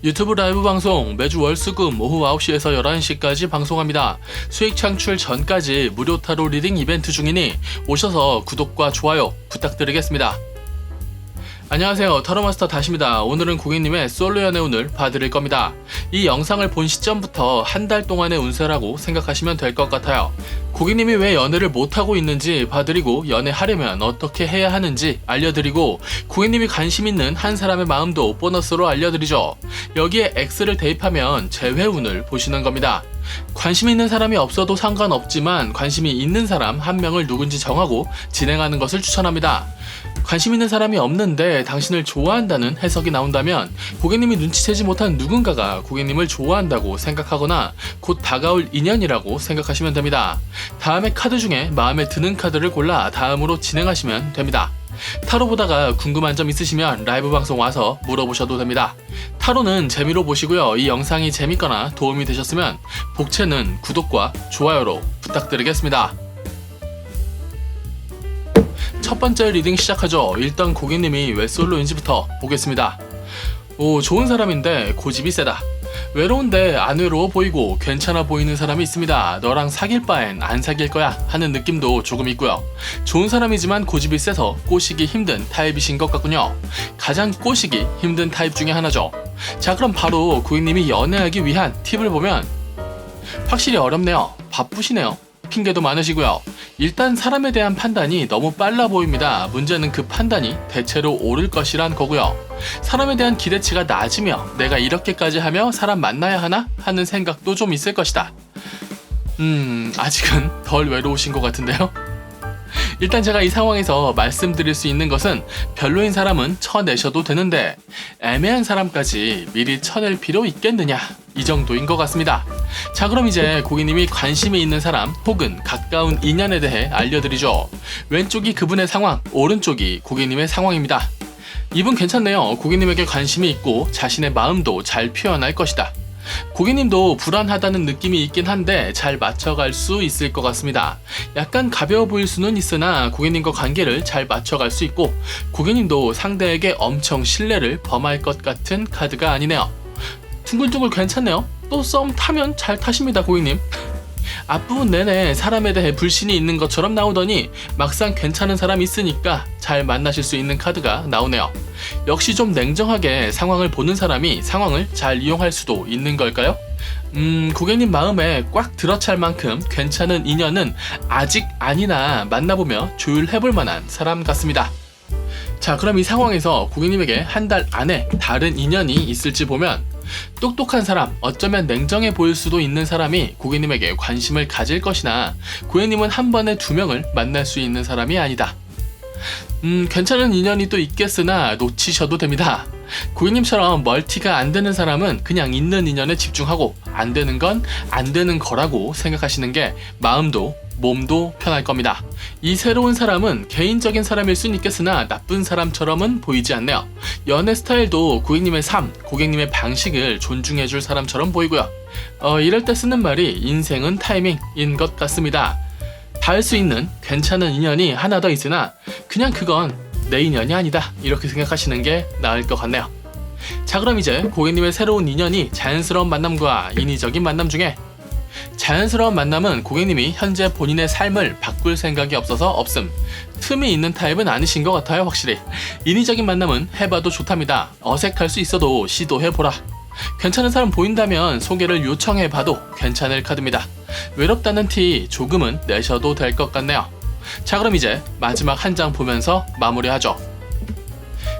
유튜브 라이브 방송 매주 월수금 오후 9시에서 11시까지 방송합니다. 수익 창출 전까지 무료 타로 리딩 이벤트 중이니 오셔서 구독과 좋아요 부탁드리겠습니다. 안녕하세요, 타로마스터 다시입니다. 오늘은 고객님의 솔로 연애 운을 봐드릴 겁니다. 이 영상을 본 시점부터 한 달 동안의 운세라고 생각하시면 될 것 같아요. 고객님이 왜 연애를 못하고 있는지 봐드리고 연애하려면 어떻게 해야 하는지 알려드리고 고객님이 관심 있는 한 사람의 마음도 보너스로 알려드리죠. 여기에 X를 대입하면 재회운을 보시는 겁니다. 관심 있는 사람이 없어도 상관없지만 관심이 있는 사람 한 명을 누군지 정하고 진행하는 것을 추천합니다. 관심 있는 사람이 없는데 당신을 좋아한다는 해석이 나온다면 고객님이 눈치채지 못한 누군가가 고객님을 좋아한다고 생각하거나 곧 다가올 인연이라고 생각하시면 됩니다. 다음에 카드 중에 마음에 드는 카드를 골라 다음으로 진행하시면 됩니다. 타로 보다가 궁금한 점 있으시면 라이브 방송 와서 물어보셔도 됩니다. 타로는 재미로 보시고요. 이 영상이 재밌거나 도움이 되셨으면 복채는 구독과 좋아요로 부탁드리겠습니다. 첫 번째 리딩 시작하죠. 일단 고객님이 왜 솔로인지부터 보겠습니다. 좋은 사람인데 고집이 세다. 외로운데 안 외로워 보이고 괜찮아 보이는 사람이 있습니다. 너랑 사귈 바엔 안 사귈 거야 하는 느낌도 조금 있고요. 좋은 사람이지만 고집이 세서 꼬시기 힘든 타입이신 것 같군요. 가장 꼬시기 힘든 타입 중에 하나죠. 자, 그럼 바로 고객님이 연애하기 위한 팁을 보면 확실히 어렵네요. 바쁘시네요. 핑계도 많으시고요. 일단 사람에 대한 판단이 너무 빨라 보입니다. 문제는 그 판단이 대체로 옳을 것이란 거고요. 사람에 대한 기대치가 낮으며 내가 이렇게까지 하며 사람 만나야 하나? 하는 생각도 좀 있을 것이다. 아직은 덜 외로우신 것 같은데요? 일단 제가 이 상황에서 말씀드릴 수 있는 것은 별로인 사람은 쳐내셔도 되는데 애매한 사람까지 미리 쳐낼 필요 있겠느냐, 이 정도인 것 같습니다. 자, 그럼 이제 고객님이 관심이 있는 사람 혹은 가까운 인연에 대해 알려드리죠. 왼쪽이 그분의 상황, 오른쪽이 고객님의 상황입니다. 이분 괜찮네요. 고객님에게 관심이 있고 자신의 마음도 잘 표현할 것이다. 고객님도 불안하다는 느낌이 있긴 한데 잘 맞춰갈 수 있을 것 같습니다. 약간 가벼워 보일 수는 있으나 고객님과 관계를 잘 맞춰갈 수 있고 고객님도 상대에게 엄청 신뢰를 범할 것 같은 카드가 아니네요. 둥글둥글 괜찮네요. 또 썸 타면 잘 타십니다, 고객님. 앞부분 내내 사람에 대해 불신이 있는 것처럼 나오더니 막상 괜찮은 사람이 있으니까 잘 만나실 수 있는 카드가 나오네요. 역시 좀 냉정하게 상황을 보는 사람이 상황을 잘 이용할 수도 있는 걸까요? 고객님 마음에 꽉 들어찰 만큼 괜찮은 인연은 아직 아니나 만나보며 조율해볼 만한 사람 같습니다. 자, 그럼 이 상황에서 고객님에게 한 달 안에 다른 인연이 있을지 보면 똑똑한 사람, 어쩌면 냉정해 보일 수도 있는 사람이 고객님에게 관심을 가질 것이나 고객님은 한 번에 2명을 만날 수 있는 사람이 아니다. 괜찮은 인연이 또 있겠으나 놓치셔도 됩니다. 고객님처럼 멀티가 안 되는 사람은 그냥 있는 인연에 집중하고 안 되는 건 안 되는 거라고 생각하시는 게 마음도 몸도 편할 겁니다. 이 새로운 사람은 개인적인 사람일 순 있겠으나 나쁜 사람처럼은 보이지 않네요. 연애 스타일도 고객님의 삶, 고객님의 방식을 존중해줄 사람처럼 보이고요. 이럴 때 쓰는 말이 인생은 타이밍인 것 같습니다. 닿을 수 있는 괜찮은 인연이 하나 더 있으나 그냥 그건 내 인연이 아니다, 이렇게 생각하시는 게 나을 것 같네요. 자, 그럼 이제 고객님의 새로운 인연이 자연스러운 만남과 인위적인 만남 중에 자연스러운 만남은 고객님이 현재 본인의 삶을 바꿀 생각이 없어서 없음. 틈이 있는 타입은 아니신 것 같아요, 확실히. 인위적인 만남은 해봐도 좋답니다. 어색할 수 있어도 시도해보라. 괜찮은 사람 보인다면 소개를 요청해봐도 괜찮을 카드입니다. 외롭다는 티 조금은 내셔도 될 것 같네요. 자, 그럼 이제 마지막 한 장 보면서 마무리하죠.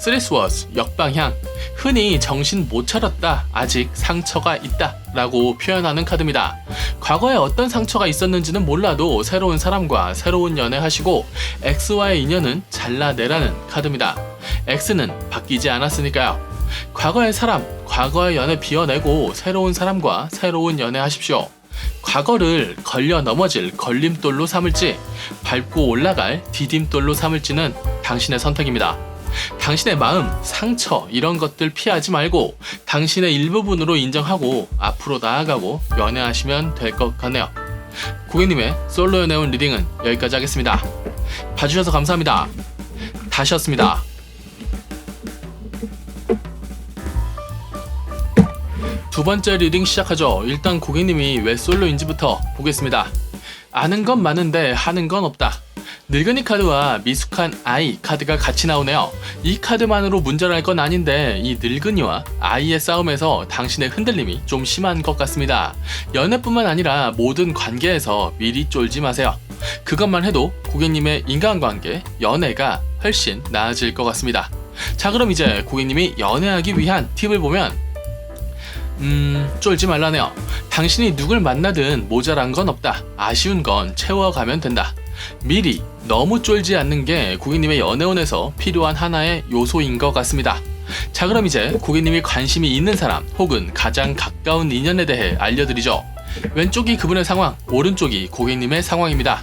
Three Swords, 역방향. 흔히 정신 못 차렸다, 아직 상처가 있다 라고 표현하는 카드입니다. 과거에 어떤 상처가 있었는지는 몰라도 새로운 사람과 새로운 연애하시고 X와의 인연은 잘라내라는 카드입니다. X는 바뀌지 않았으니까요. 과거의 사람, 과거의 연애 비워내고 새로운 사람과 새로운 연애하십시오. 과거를 걸려 넘어질 걸림돌로 삼을지 밟고 올라갈 디딤돌로 삼을지는 당신의 선택입니다. 당신의 마음, 상처 이런 것들 피하지 말고 당신의 일부분으로 인정하고 앞으로 나아가고 연애하시면 될 것 같네요. 고객님의 솔로 연애운 리딩은 여기까지 하겠습니다. 봐주셔서 감사합니다. 다시였습니다. 두 번째 리딩 시작하죠. 일단 고객님이 왜 솔로인지부터 보겠습니다. 아는 건 많은데 하는 건 없다. 늙은이 카드와 미숙한 아이 카드가 같이 나오네요. 이 카드만으로 문제랄 건 아닌데 이 늙은이와 아이의 싸움에서 당신의 흔들림이 좀 심한 것 같습니다. 연애뿐만 아니라 모든 관계에서 미리 쫄지 마세요. 그것만 해도 고객님의 인간관계, 연애가 훨씬 나아질 것 같습니다. 자, 그럼 이제 고객님이 연애하기 위한 팁을 보면 쫄지 말라네요. 당신이 누굴 만나든 모자란 건 없다. 아쉬운 건 채워가면 된다. 미리 너무 쫄지 않는 게 고객님의 연애운에서 필요한 하나의 요소인 것 같습니다. 자, 그럼 이제 고객님이 관심이 있는 사람 혹은 가장 가까운 인연에 대해 알려드리죠. 왼쪽이 그분의 상황, 오른쪽이 고객님의 상황입니다.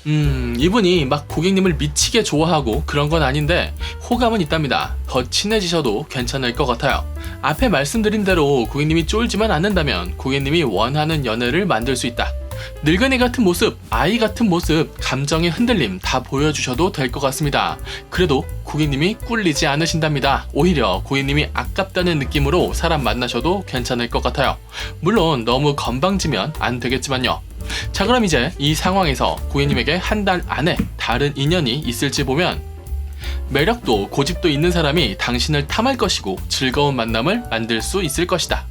이분이 막 고객님을 미치게 좋아하고 그런 건 아닌데 호감은 있답니다. 더 친해지셔도 괜찮을 것 같아요. 앞에 말씀드린 대로 고객님이 쫄지만 않는다면 고객님이 원하는 연애를 만들 수 있다. 늙은이 같은 모습, 아이 같은 모습, 감정의 흔들림 다 보여주셔도 될 것 같습니다. 그래도 고객님이 꿀리지 않으신답니다. 오히려 고객님이 아깝다는 느낌으로 사람 만나셔도 괜찮을 것 같아요. 물론 너무 건방지면 안 되겠지만요. 자, 그럼 이제 이 상황에서 고객님에게 한 달 안에 다른 인연이 있을지 보면 매력도 고집도 있는 사람이 당신을 탐할 것이고 즐거운 만남을 만들 수 있을 것이다.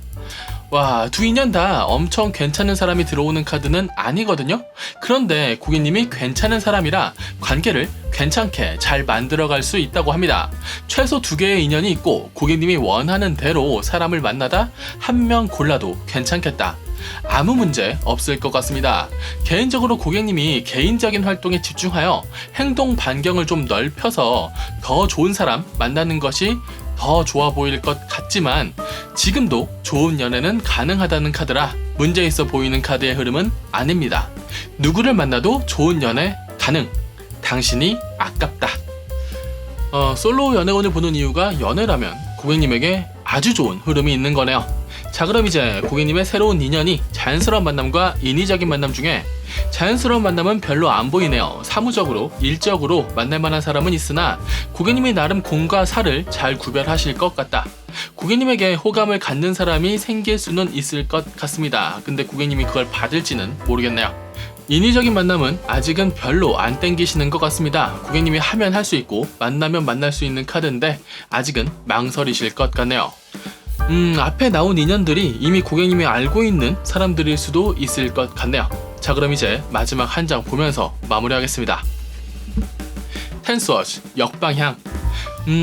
와, 두 인연 다 엄청 괜찮은 사람이 들어오는 카드는 아니거든요. 그런데 고객님이 괜찮은 사람이라 관계를 괜찮게 잘 만들어갈 수 있다고 합니다. 최소 두 개의 인연이 있고 고객님이 원하는 대로 사람을 만나다 한 명 골라도 괜찮겠다. 아무 문제 없을 것 같습니다. 개인적으로 고객님이 개인적인 활동에 집중하여 행동 반경을 좀 넓혀서 더 좋은 사람 만나는 것이 더 좋아 보일 것 같지만 지금도 좋은 연애는 가능하다는 카드라 문제 있어 보이는 카드의 흐름은 아닙니다. 누구를 만나도 좋은 연애 가능. 당신이 아깝다. 솔로 연애운을 보는 이유가 연애라면 고객님에게 아주 좋은 흐름이 있는 거네요. 자, 그럼 이제 고객님의 새로운 인연이 자연스러운 만남과 인위적인 만남 중에 자연스러운 만남은 별로 안 보이네요. 사무적으로, 일적으로 만날 만한 사람은 있으나 고객님이 나름 공과 사를 잘 구별하실 것 같다. 고객님에게 호감을 갖는 사람이 생길 수는 있을 것 같습니다. 근데 고객님이 그걸 받을지는 모르겠네요. 인위적인 만남은 아직은 별로 안 땡기시는 것 같습니다. 고객님이 하면 할 수 있고 만나면 만날 수 있는 카드인데 아직은 망설이실 것 같네요. 앞에 나온 인연들이 이미 고객님이 알고 있는 사람들일 수도 있을 것 같네요. 자, 그럼 이제 마지막 한 장 보면서 마무리하겠습니다. 텐스워즈 역방향.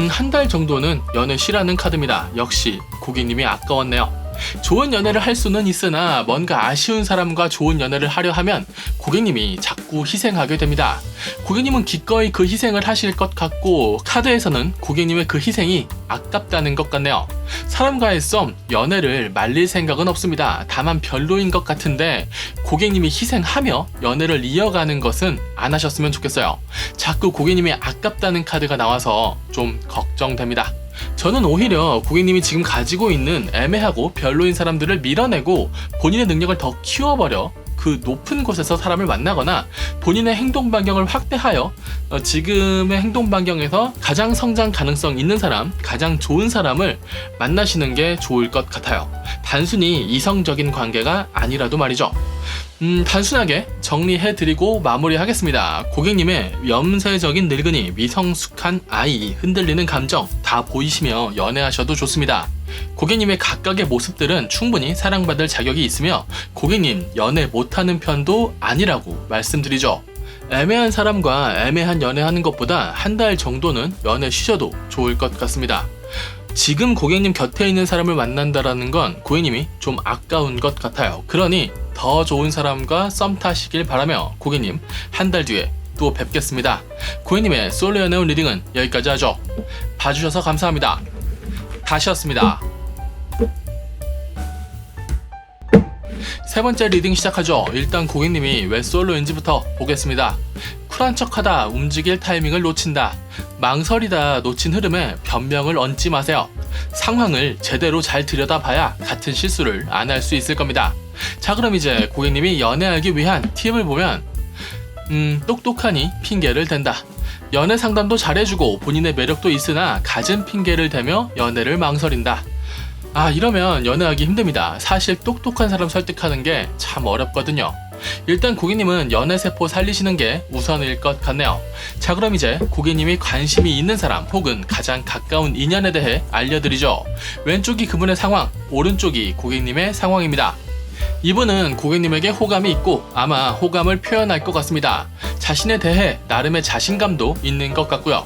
한 달 정도는 연애 쉬라는 카드입니다. 역시 고객님이 아까웠네요. 좋은 연애를 할 수는 있으나 뭔가 아쉬운 사람과 좋은 연애를 하려 하면 고객님이 자꾸 희생하게 됩니다. 고객님은 기꺼이 그 희생을 하실 것 같고 카드에서는 고객님의 그 희생이 아깝다는 것 같네요. 사람과의 썸, 연애를 말릴 생각은 없습니다. 다만 별로인 것 같은데 고객님이 희생하며 연애를 이어가는 것은 안 하셨으면 좋겠어요. 자꾸 고객님이 아깝다는 카드가 나와서 좀 걱정됩니다. 저는 오히려 고객님이 지금 가지고 있는 애매하고 별로인 사람들을 밀어내고 본인의 능력을 더 키워버려 그 높은 곳에서 사람을 만나거나 본인의 행동 반경을 확대하여 지금의 행동 반경에서 가장 성장 가능성 있는 사람, 가장 좋은 사람을 만나시는 게 좋을 것 같아요. 단순히 이성적인 관계가 아니라도 말이죠. 단순하게 정리해드리고 마무리하겠습니다. 고객님의 염세적인 늙은이, 미성숙한 아이, 흔들리는 감정 다 보이시며 연애하셔도 좋습니다. 고객님의 각각의 모습들은 충분히 사랑받을 자격이 있으며 고객님 연애 못하는 편도 아니라고 말씀드리죠. 애매한 사람과 애매한 연애하는 것보다 한 달 정도는 연애 쉬셔도 좋을 것 같습니다. 지금 고객님 곁에 있는 사람을 만난다라는 건 고객님이 좀 아까운 것 같아요. 그러니 더 좋은 사람과 썸 타시길 바라며 고객님 한 달 뒤에 또 뵙겠습니다. 고객님의 솔로 연애운 리딩은 여기까지 하죠. 봐주셔서 감사합니다. 다시였습니다. 세 번째 리딩 시작하죠. 일단 고객님이 왜 솔로인지부터 보겠습니다. 쿨한 척하다 움직일 타이밍을 놓친다. 망설이다 놓친 흐름에 변명을 얹지 마세요. 상황을 제대로 잘 들여다봐야 같은 실수를 안 할 수 있을 겁니다. 자, 그럼 이제 고객님이 연애하기 위한 팁을 보면 똑똑하니 핑계를 댄다. 연애 상담도 잘해주고 본인의 매력도 있으나 갖은 핑계를 대며 연애를 망설인다. 이러면 연애하기 힘듭니다. 사실 똑똑한 사람 설득하는 게 참 어렵거든요. 일단 고객님은 연애세포 살리시는 게 우선일 것 같네요. 자, 그럼 이제 고객님이 관심이 있는 사람 혹은 가장 가까운 인연에 대해 알려드리죠. 왼쪽이 그분의 상황, 오른쪽이 고객님의 상황입니다. 이분은 고객님에게 호감이 있고 아마 호감을 표현할 것 같습니다. 자신에 대해 나름의 자신감도 있는 것 같고요.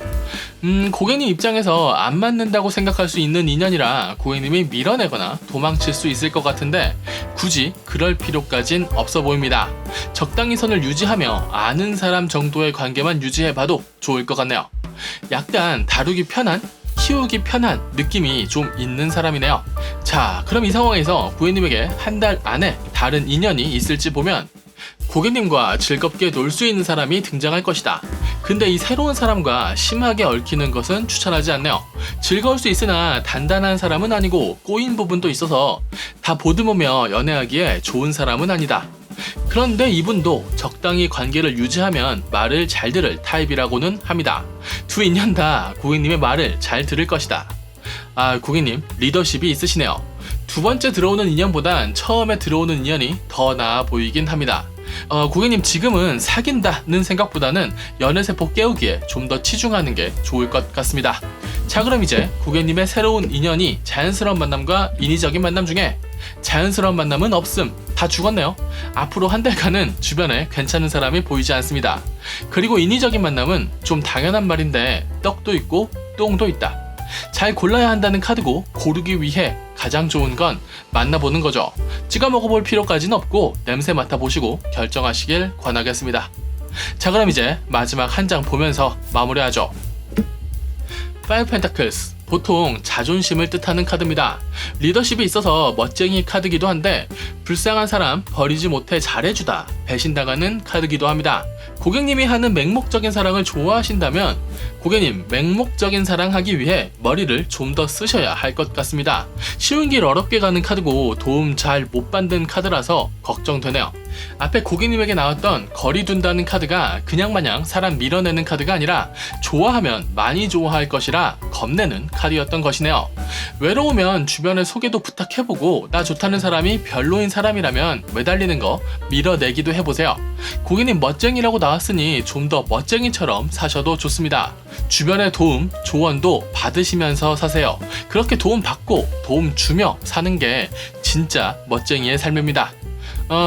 고객님 입장에서 안 맞는다고 생각할 수 있는 인연이라 고객님이 밀어내거나 도망칠 수 있을 것 같은데 굳이 그럴 필요까진 없어 보입니다. 적당히 선을 유지하며 아는 사람 정도의 관계만 유지해봐도 좋을 것 같네요. 약간 다루기 편한? 키우기 편한 느낌이 좀 있는 사람이네요. 자, 그럼 이 상황에서 고객님에게 한 달 안에 다른 인연이 있을지 보면 고객님과 즐겁게 놀 수 있는 사람이 등장할 것이다. 근데 이 새로운 사람과 심하게 얽히는 것은 추천하지 않네요. 즐거울 수 있으나 단단한 사람은 아니고 꼬인 부분도 있어서 다 보듬으며 연애하기에 좋은 사람은 아니다. 그런데 이분도 적당히 관계를 유지하면 말을 잘 들을 타입이라고는 합니다. 두 인연 다 고객님의 말을 잘 들을 것이다. 고객님 리더십이 있으시네요. 두 번째 들어오는 인연보단 처음에 들어오는 인연이 더 나아 보이긴 합니다. 고객님 지금은 사귄다는 생각보다는 연애세포 깨우기에 좀 더 치중하는 게 좋을 것 같습니다. 자, 그럼 이제 고객님의 새로운 인연이 자연스러운 만남과 인위적인 만남 중에 자연스러운 만남은 없음, 다 죽었네요. 앞으로 한 달간은 주변에 괜찮은 사람이 보이지 않습니다. 그리고 인위적인 만남은 좀 당연한 말인데 떡도 있고 똥도 있다. 잘 골라야 한다는 카드고 고르기 위해 가장 좋은 건 만나보는 거죠. 찍어 먹어볼 필요까지는 없고 냄새 맡아보시고 결정하시길 권하겠습니다. 자, 그럼 이제 마지막 한 장 보면서 마무리하죠. 5 Pentacles, 보통 자존심을 뜻하는 카드입니다. 리더십이 있어서 멋쟁이 카드기도 한데 불쌍한 사람 버리지 못해 잘해주다, 배신당하는 카드기도 합니다. 고객님이 하는 맹목적인 사랑을 좋아하신다면 고객님 맹목적인 사랑하기 위해 머리를 좀 더 쓰셔야 할 것 같습니다. 쉬운 길 어렵게 가는 카드고 도움 잘 못 받는 카드라서 걱정되네요. 앞에 고객님에게 나왔던 거리 둔다는 카드가 그냥 마냥 사람 밀어내는 카드가 아니라 좋아하면 많이 좋아할 것이라 겁내는 카드였던 것이네요. 외로우면 주변에 소개도 부탁해보고 나 좋다는 사람이 별로인 사람이라면 매달리는 거 밀어내기도 해보세요. 고객님 멋쟁이라고 나왔으니 좀 더 멋쟁이처럼 사셔도 좋습니다. 주변의 도움, 조언도 받으시면서 사세요. 그렇게 도움 받고 도움 주며 사는 게 진짜 멋쟁이의 삶입니다.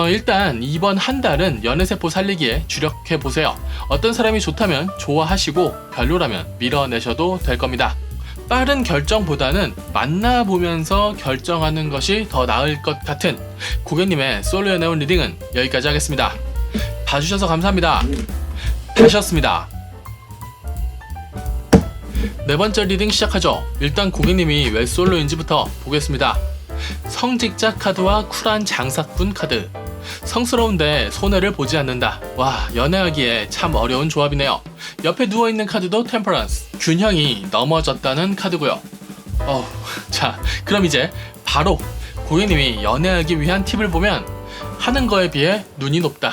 일단 이번 한 달은 연애세포 살리기에 주력해보세요. 어떤 사람이 좋다면 좋아하시고 별로라면 밀어내셔도 될 겁니다. 빠른 결정보다는 만나보면서 결정하는 것이 더 나을 것 같은 고객님의 솔로 연애운 리딩은 여기까지 하겠습니다. 봐주셔서 감사합니다. 다시였습니다. 네 번째 리딩 시작하죠. 일단 고객님이 왜 솔로인지부터 보겠습니다. 성직자 카드와 쿨한 장사꾼 카드. 성스러운데 손해를 보지 않는다. 와, 연애하기에 참 어려운 조합이네요. 옆에 누워있는 카드도 템퍼런스, 균형이 넘어졌다는 카드고요. 자, 그럼 이제 바로 고객님이 연애하기 위한 팁을 보면 하는 거에 비해 눈이 높다.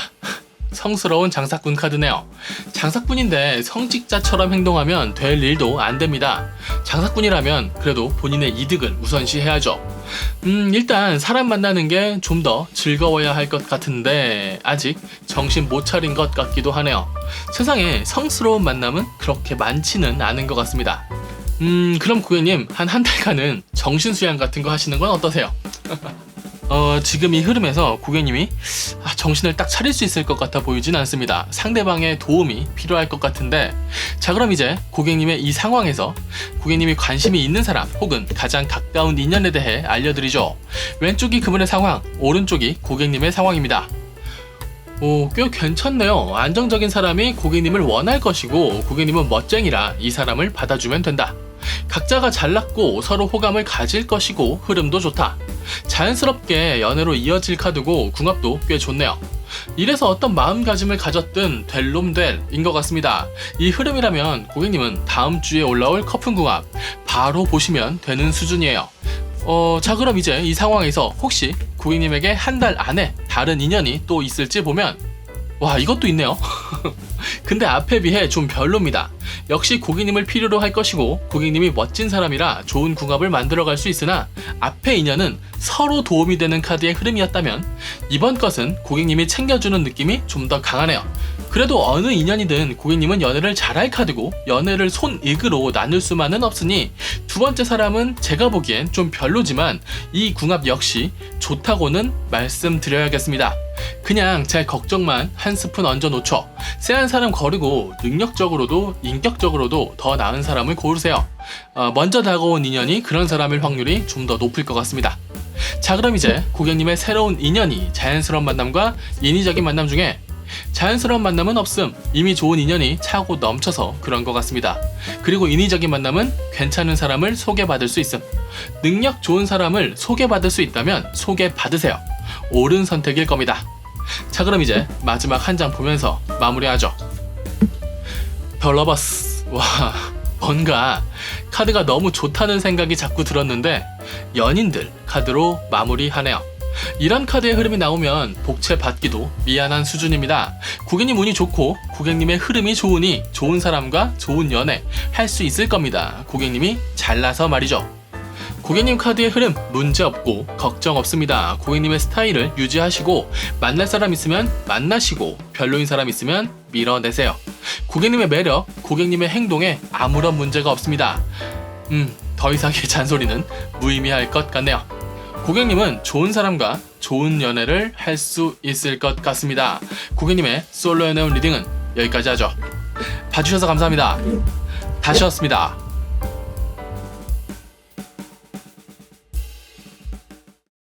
성스러운 장사꾼 카드네요. 장사꾼인데 성직자처럼 행동하면 될 일도 안 됩니다. 장사꾼이라면 그래도 본인의 이득을 우선시해야죠. 일단 사람 만나는 게 좀 더 즐거워야 할 것 같은데 아직 정신 못 차린 것 같기도 하네요. 세상에 성스러운 만남은 그렇게 많지는 않은 것 같습니다. 그럼 고객님 한 달간은 정신수양 같은 거 하시는 건 어떠세요? 지금 이 흐름에서 고객님이 정신을 딱 차릴 수 있을 것 같아 보이진 않습니다. 상대방의 도움이 필요할 것 같은데, 자, 그럼 이제 고객님의 이 상황에서 고객님이 관심이 있는 사람 혹은 가장 가까운 인연에 대해 알려드리죠. 왼쪽이 그분의 상황, 오른쪽이 고객님의 상황입니다. 꽤 괜찮네요. 안정적인 사람이 고객님을 원할 것이고 고객님은 멋쟁이라 이 사람을 받아주면 된다. 각자가 잘났고 서로 호감을 가질 것이고 흐름도 좋다. 자연스럽게 연애로 이어질 카드고 궁합도 꽤 좋네요. 이래서 어떤 마음가짐을 가졌든 될 놈 될인 것 같습니다. 이 흐름이라면 고객님은 다음 주에 올라올 커플 궁합 바로 보시면 되는 수준이에요. 자, 그럼 이제 이 상황에서 혹시 고객님에게 한 달 안에 다른 인연이 또 있을지 보면 와, 이것도 있네요. 근데 앞에 비해 좀 별로입니다. 역시 고객님을 필요로 할 것이고 고객님이 멋진 사람이라 좋은 궁합을 만들어갈 수 있으나 앞의 인연은 서로 도움이 되는 카드의 흐름이었다면 이번 것은 고객님이 챙겨주는 느낌이 좀 더 강하네요. 그래도 어느 인연이든 고객님은 연애를 잘할 카드고 연애를 손익으로 나눌 수만은 없으니 두 번째 사람은 제가 보기엔 좀 별로지만 이 궁합 역시 좋다고는 말씀드려야겠습니다. 그냥 제 걱정만 한 스푼 얹어 놓죠. 쎄한 사람 거르고 능력적으로도 인격적으로도 더 나은 사람을 고르세요. 먼저 다가온 인연이 그런 사람일 확률이 좀 더 높을 것 같습니다. 자, 그럼 이제 고객님의 새로운 인연이 자연스러운 만남과 인위적인 만남 중에 자연스러운 만남은 없음. 이미 좋은 인연이 차고 넘쳐서 그런 것 같습니다. 그리고 인위적인 만남은 괜찮은 사람을 소개받을 수 있음. 능력 좋은 사람을 소개받을 수 있다면 소개받으세요. 옳은 선택일 겁니다. 자, 그럼 이제 마지막 한 장 보면서 마무리하죠. 더 러버스. 와, 뭔가 카드가 너무 좋다는 생각이 자꾸 들었는데 연인들 카드로 마무리하네요. 이런 카드의 흐름이 나오면 복채 받기도 미안한 수준입니다. 고객님 운이 좋고 고객님의 흐름이 좋으니 좋은 사람과 좋은 연애 할 수 있을 겁니다. 고객님이 잘나서 말이죠. 고객님 카드의 흐름 문제없고 걱정 없습니다. 고객님의 스타일을 유지하시고 만날 사람 있으면 만나시고 별로인 사람 있으면 밀어내세요. 고객님의 매력, 고객님의 행동에 아무런 문제가 없습니다. 더 이상의 잔소리는 무의미할 것 같네요. 고객님은 좋은 사람과 좋은 연애를 할 수 있을 것 같습니다. 고객님의 솔로 연애운 리딩은 여기까지 하죠. 봐주셔서 감사합니다. 다시였습니다.